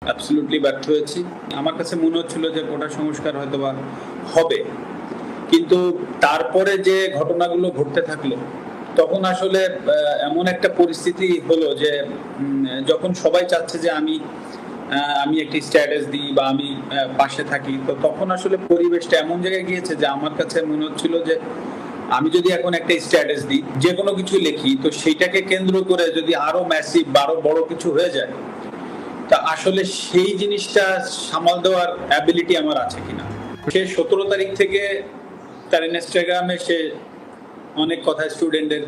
Absolutely ব্যর্থ হয়েছি। আমার কাছে মনে হচ্ছিল যে কোটা সংস্কার হয়তোবা হবে। কিন্তু তারপরে যে ঘটনাগুলো ঘটতে থাকলো, তখন আসলে এমন একটা পরিস্থিতি হলো যে যখন সবাই চাচ্ছে যে আমি একটি স্ট্যাটাস দিই বা আমি পাশে থাকি, তো তখন আসলে পরিবেশটা এমন জায়গায় গিয়েছে যে আমার কাছে মনে হচ্ছিল যে আমি যদি এখন একটা স্ট্যাটাস দিই, যেকোনো কিছু লিখি, তো সেইটাকে কেন্দ্র করে যদি আরো ম্যাসিভ বা আরো বড় কিছু হয়ে যায়, তা আসলে সেই জিনিসটা সামাল দেওয়ার অ্যাবিলিটি আমার আছে কিনা। সে 17 তারিখ থেকে তার ইনস্টাগ্রামে সে অনেক কথা স্টুডেন্টদের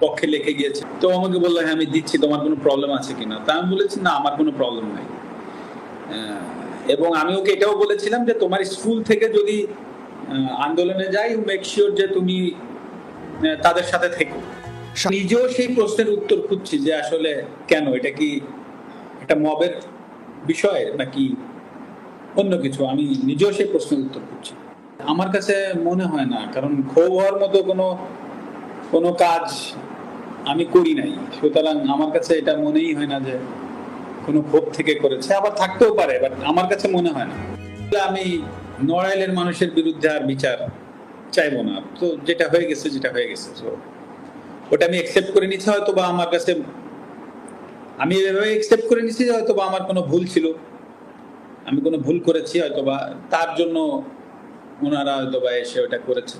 পক্ষে লিখে গিয়েছে। তো আমাকে বললো, হ্যাঁ আমি দিচ্ছি, তোমার কোনো প্রবলেম আছে কিনা। তা আমি বলেছি, না আমার কোনো প্রবলেম নাই। এবং আমি ওকে এটাও বলেছিলাম যে তোমার স্কুল থেকে যদি আন্দোলনে যাই, মেক শিওর যে তুমি তাদের সাথে থেকো। নিজেও সেই প্রশ্নের উত্তর খুঁজছি যে আসলে কেন, এটা কি একটা মবের বিষয় নাকি অন্য কিছু। আমি নিজেও সেই প্রশ্নের উত্তর খুঁজছি। আমার কাছে মনে হয় না, কারণ ক্ষোভ হওয়ার মতো কোনো কাজ আমি করি নাই। সুতরাং আমার কাছে এটা মনেই হয় না যে কোনো ক্ষোভ থেকে করেছে। আবার থাকতেও পারে, বাট আমার কাছে মনে হয় না। আমি নড়াইলের মানুষের বিরুদ্ধে আর বিচার চাইবো না। তো যেটা হয়ে গেছে যেটা হয়ে গেছে, তো ওটা আমি একসেপ্ট করে নিচ্ছি। হয়তো বা আমার কাছে আমি এভাবে একসেপ্ট করে নিচ্ছি যে হয়তো বা আমার কোনো ভুল ছিল, আমি কোনো ভুল করেছি, হয়তো বা তার জন্য ওনারা হয়তো বা এসে ওটা করেছে।